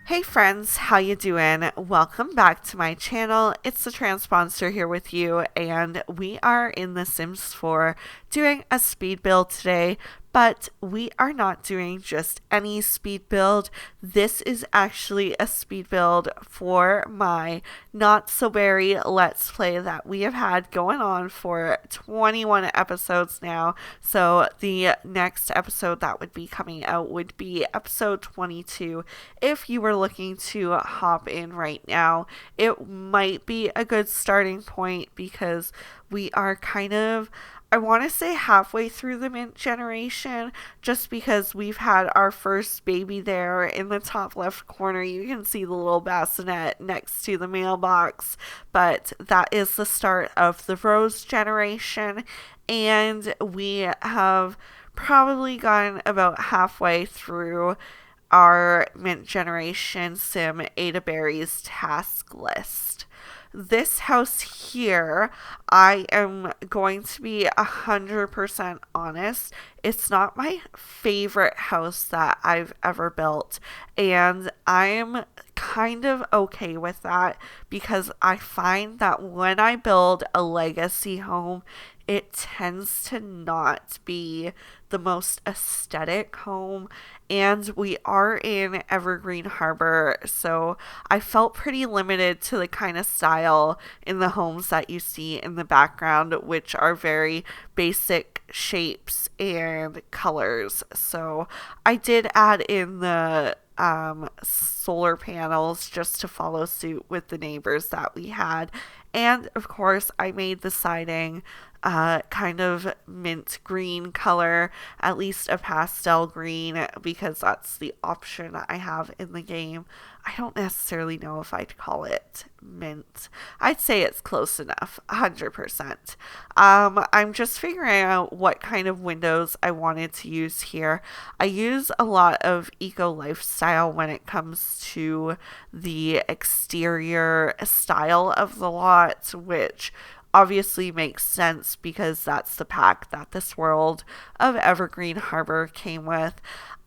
Hey friends, how you doing? Welcome back to my channel. It's TheTranspondster here with you, and we are in The Sims 4 doing a speed build today, but we are not doing just any speed build. This is actually a speed build for my not so very let's play that we have had going on for 21 episodes now. So the next episode that would be coming out would be episode 22. If you were looking to hop in right now, it might be a good starting point because we are kind of, I want to say, halfway through the mint generation, just because we've had our first baby there in the top left corner. You can see the little bassinet next to the mailbox, but that is the start of the rose generation, and we have probably gotten about halfway through our mint generation sim Ada Berry's task list. This house here, I am going to be 100% honest, it's not my favorite house that I've ever built, and I'm kind of okay with that because I find that when I build a legacy home, it tends to not be the most aesthetic home, and we are in Evergreen Harbor, so I felt pretty limited to the kind of style in the homes that you see in the background, which are very basic shapes and colors. So I did add in the solar panels just to follow suit with the neighbors that we had. And of course, I made the siding kind of mint green color, at least a pastel green, because that's the option I have in the game. I don't necessarily know if I'd call it mint. I'd say it's close enough, 100%. I'm just figuring out what kind of windows I wanted to use here. I use a lot of eco lifestyle when it comes to the exterior style of the lot, which obviously makes sense because that's the pack that this world of Evergreen Harbor came with.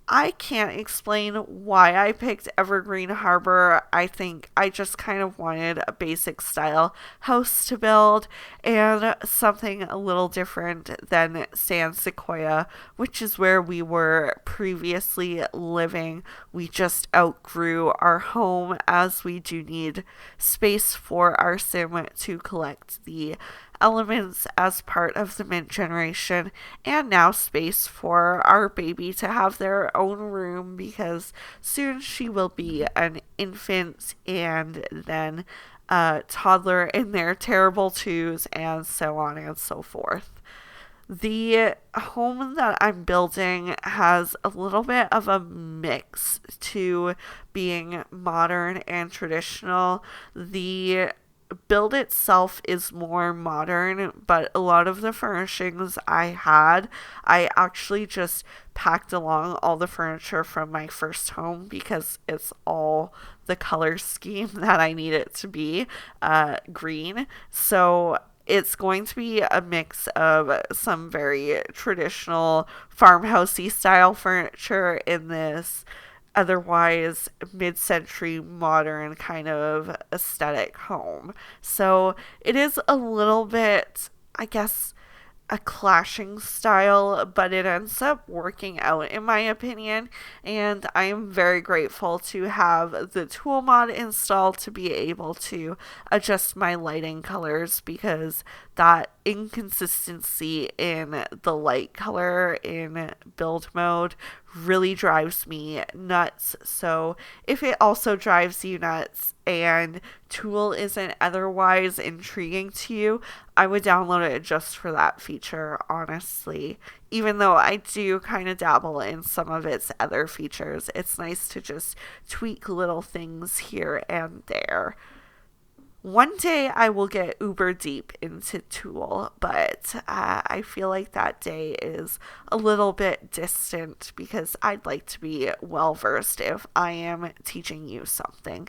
I can't explain why I picked Evergreen Harbor. I think I just kind of wanted a basic style house to build and something a little different than San Sequoia, which is where we were previously living. We just outgrew our home as we do need space for our sim to collect the elements as part of the mint generation, and now space for our baby to have their own room because soon she will be an infant and then a toddler in their terrible twos, and so on and so forth. The home that I'm building has a little bit of a mix to being modern and traditional. The build itself is more modern, but a lot of the furnishings I actually just packed along all the furniture from my first home because it's all the color scheme that I need it to be, green. So it's going to be a mix of some very traditional farmhousey style furniture in this otherwise mid-century modern kind of aesthetic home. So it is a little bit, I guess, a clashing style, but it ends up working out in my opinion, and I am very grateful to have the tool mod installed to be able to adjust my lighting colors because that inconsistency in the light color in build mode really drives me nuts. So if it also drives you nuts and Tool isn't otherwise intriguing to you, I would download it just for that feature, honestly. Even though I do kind of dabble in some of its other features, it's nice to just tweak little things here and there. One day I will get uber deep into Tool, but I feel like that day is a little bit distant because I'd like to be well versed if I am teaching you something.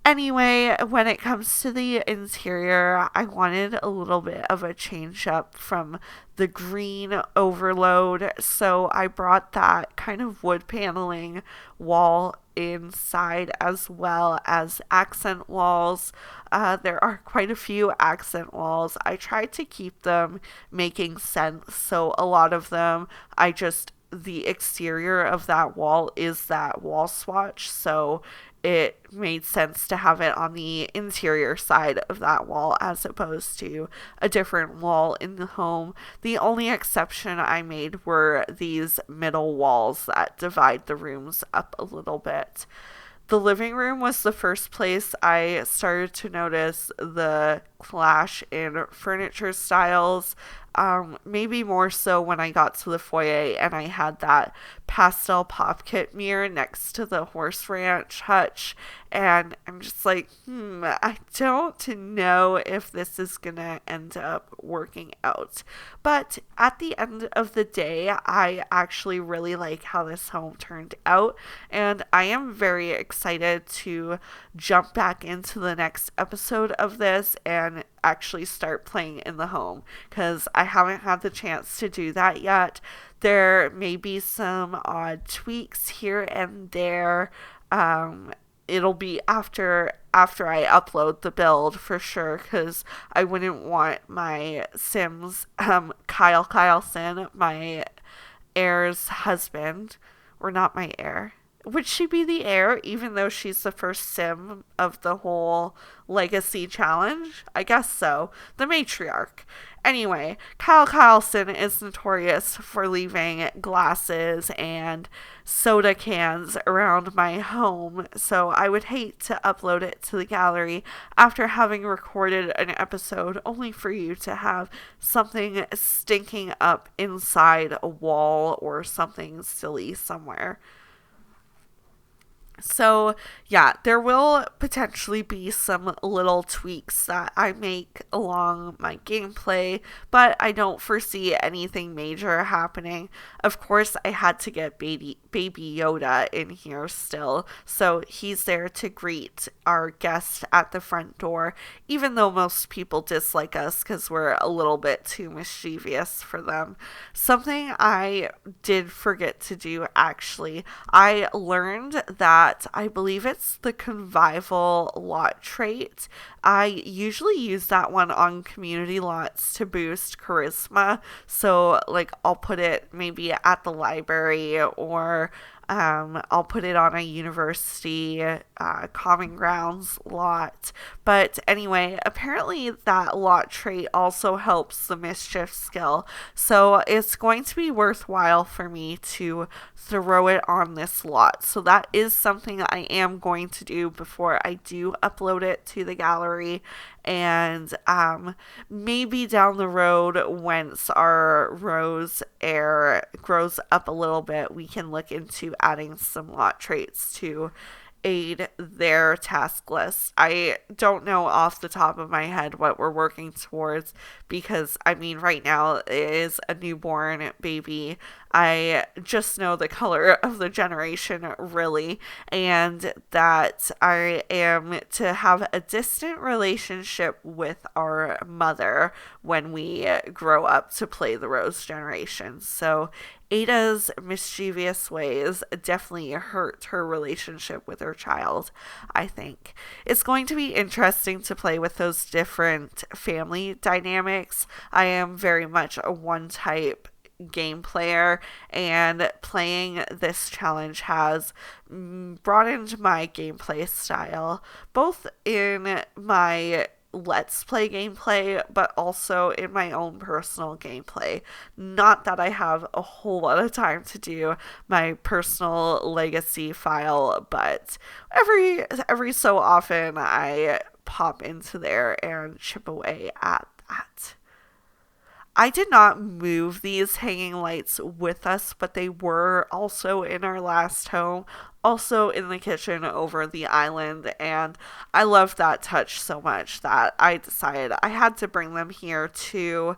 Anyway, when it comes to the interior, I wanted a little bit of a change up from the green overload, so I brought that kind of wood paneling wall inside as well as accent walls. There are quite a few accent walls. I tried to keep them making sense, so a lot of them the exterior of that wall is that wall swatch, so it made sense to have it on the interior side of that wall as opposed to a different wall in the home. The only exception I made were these middle walls that divide the rooms up a little bit. The living room was the first place I started to notice the clash in furniture styles. Maybe more so when I got to the foyer and I had that pastel pop kit mirror next to the horse ranch hutch. And I'm just like, I don't know if this is gonna end up working out. But at the end of the day, I actually really like how this home turned out. And I am very excited to jump back into the next episode of this and actually start playing in the home because I haven't had the chance to do that yet. There may be some odd tweaks here and there. It'll be after I upload the build for sure, because I wouldn't want my Sims, Kyle Kyleson, my heir's husband, or not my heir. Would she be the heir even though she's the first sim of the whole legacy challenge? I guess so. The matriarch. Anyway, Kyle Kyleson is notorious for leaving glasses and soda cans around my home, so I would hate to upload it to the gallery after having recorded an episode only for you to have something stinking up inside a wall or something silly somewhere. So, yeah, there will potentially be some little tweaks that I make along my gameplay, but I don't foresee anything major happening. Of course, I had to get baby Yoda in here still, so he's there to greet our guest at the front door, even though most people dislike us because we're a little bit too mischievous for them. Something I did forget to do, actually, I learned that I believe it's the convivial lot trait. I usually use that one on community lots to boost charisma. So, like, I'll put it maybe at the library, or I'll put it on a university common grounds lot. But anyway, apparently that lot trait also helps the mischief skill. So it's going to be worthwhile for me to throw it on this lot. So that is something I am going to do before I do upload it to the gallery. And maybe down the road, once our rose heir grows up a little bit, we can look into adding some lot traits to aid their task list. I don't know off the top of my head what we're working towards because, I mean, right now it is a newborn baby. I just know the color of the generation, really, and that I am to have a distant relationship with our mother when we grow up to play the Rose generation. So Ada's mischievous ways definitely hurt her relationship with her child, I think. It's going to be interesting to play with those different family dynamics. I am very much a one-type game player, and playing this challenge has broadened my gameplay style, both in my Let's Play gameplay, but also in my own personal gameplay. Not that I have a whole lot of time to do my personal legacy file, but every so often I pop into there and chip away at that. I did not move these hanging lights with us, but they were also in our last home, also in the kitchen over the island, and I loved that touch so much that I decided I had to bring them here too.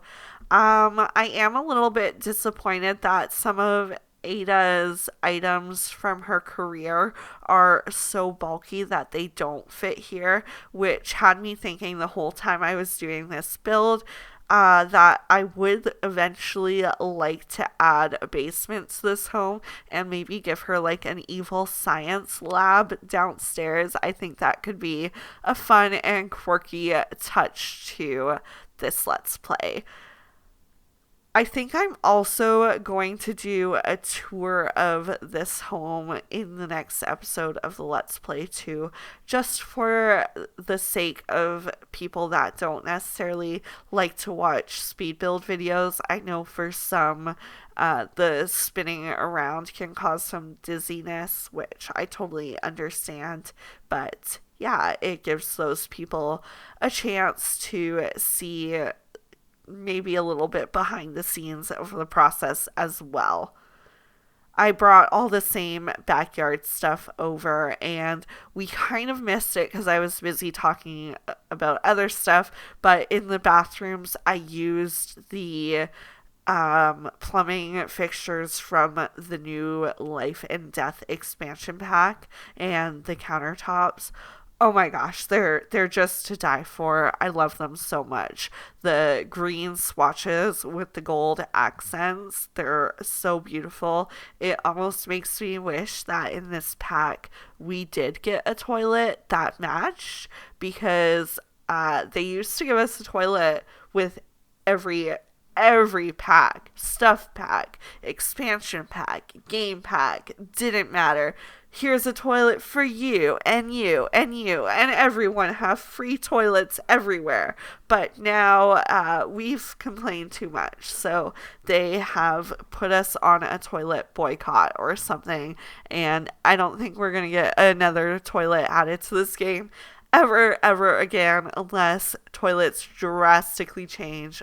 I am a little bit disappointed that some of Ada's items from her career are so bulky that they don't fit here, which had me thinking the whole time I was doing this build that I would eventually like to add a basement to this home and maybe give her like an evil science lab downstairs. I think that could be a fun and quirky touch to this Let's Play. I think I'm also going to do a tour of this home in the next episode of the Let's Play too, just for the sake of people that don't necessarily like to watch speed build videos. I know for some, the spinning around can cause some dizziness, which I totally understand, but yeah, it gives those people a chance to see maybe a little bit behind the scenes of the process as well. I brought all the same backyard stuff over, and we kind of missed it because I was busy talking about other stuff, but in the bathrooms I used the plumbing fixtures from the new Life and Death expansion pack and the countertops. Oh my gosh, they're just to die for. I love them so much. The green swatches with the gold accents, they're so beautiful. It almost makes me wish that in this pack we did get a toilet that matched, because they used to give us a toilet with every pack, stuff pack, expansion pack, game pack, didn't matter. Here's a toilet for you and you and you, and everyone have free toilets everywhere. But now we've complained too much, so they have put us on a toilet boycott or something, and I don't think we're going to get another toilet added to this game ever again, unless toilets drastically change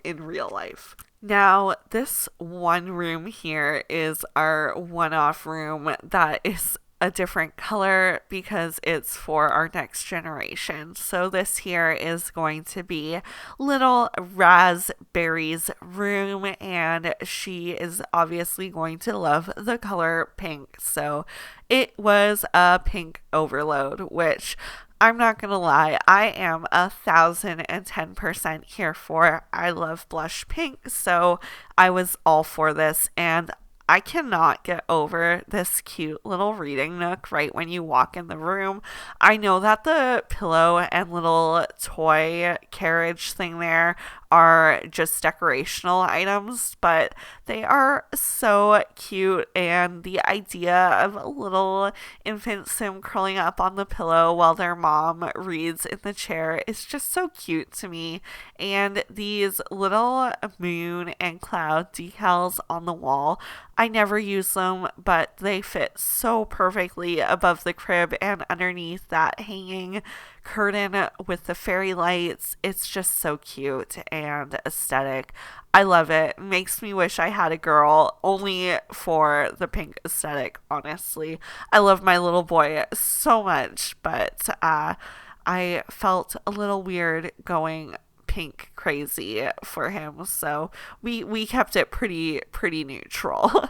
in real life. Now, this one room here is our one-off room that is a different color because it's for our next generation. So this here is going to be little Raspberry's room, and she is obviously going to love the color pink. So it was a pink overload, which I'm not gonna lie, I am 1,010% here for. I love blush pink, so I was all for this, and I cannot get over this cute little reading nook right when you walk in the room. I know that the pillow and little toy carriage thing there are just decorational items, but they are so cute, and the idea of a little infant Sim curling up on the pillow while their mom reads in the chair is just so cute to me. And these little moon and cloud decals on the wall, I never use them, but they fit so perfectly above the crib and underneath that hanging curtain with the fairy lights. It's just so cute and aesthetic. I love it. Makes me wish I had a girl only for the pink aesthetic, honestly. I love my little boy so much, but I felt a little weird going pink crazy for him, so we kept it pretty neutral.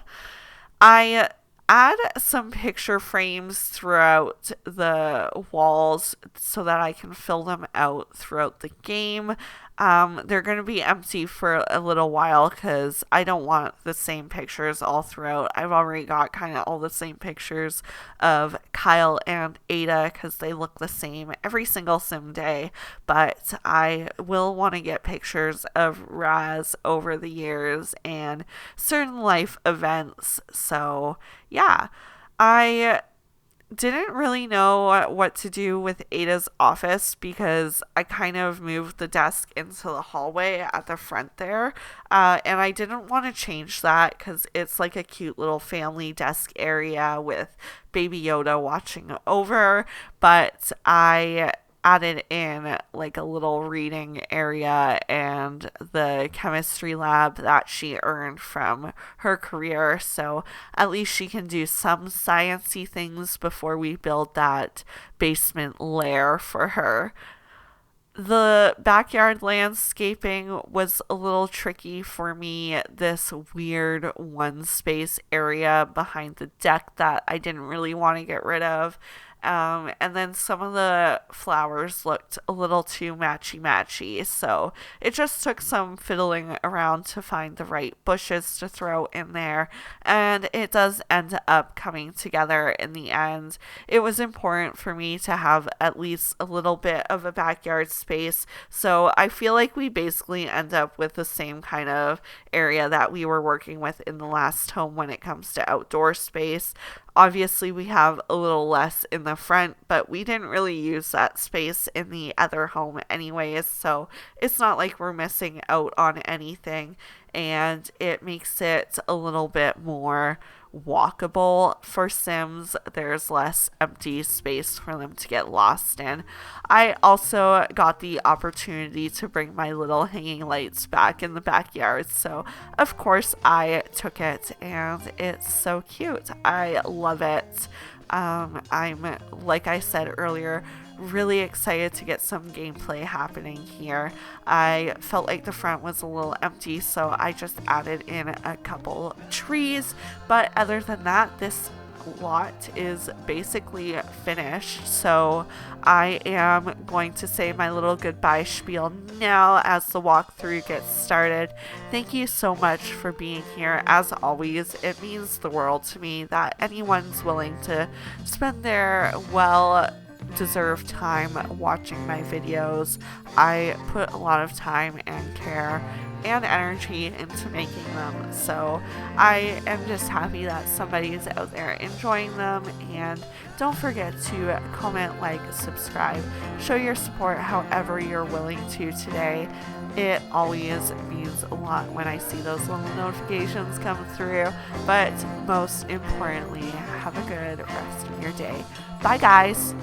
I add some picture frames throughout the walls so that I can fill them out throughout the game. They're going to be empty for a little while because I don't want the same pictures all throughout. I've already got kind of all the same pictures of Kyle and Ada because they look the same every single sim day, but I will want to get pictures of Raz over the years and certain life events. So yeah, I didn't really know what to do with Ada's office because I kind of moved the desk into the hallway at the front there, and I didn't want to change that because it's like a cute little family desk area with Baby Yoda watching over, but I added in like a little reading area and the chemistry lab that she earned from her career, so at least she can do some sciencey things before we build that basement lair for her. The backyard landscaping was a little tricky for me. This weird one space area behind the deck that I didn't really want to get rid of. And then some of the flowers looked a little too matchy, so it just took some fiddling around to find the right bushes to throw in there, and it does end up coming together in the end. It was important for me to have at least a little bit of a backyard space, so I feel like we basically end up with the same kind of area that we were working with in the last home when it comes to outdoor space. Obviously, we have a little less in the front, but we didn't really use that space in the other home anyways, so it's not like we're missing out on anything, and it makes it a little bit more walkable for Sims. There's less empty space for them to get lost in. I also got the opportunity to bring my little hanging lights back in the backyard, so of course I took it, and it's so cute. I love it. I'm, like I said earlier, really excited to get some gameplay happening here. I felt like the front was a little empty, so I just added in a couple trees, but other than that, this lot is basically finished, so I am going to say my little goodbye spiel now as the walkthrough gets started. Thank you so much for being here. As always, it means the world to me that anyone's willing to spend their deserved time watching my videos. I put a lot of time and care and energy into making them, so I am just happy that somebody's out there enjoying them. And don't forget to comment, like, subscribe, show your support however you're willing to today. It always means a lot when I see those little notifications come through, but most importantly, have a good rest of your day. Bye guys.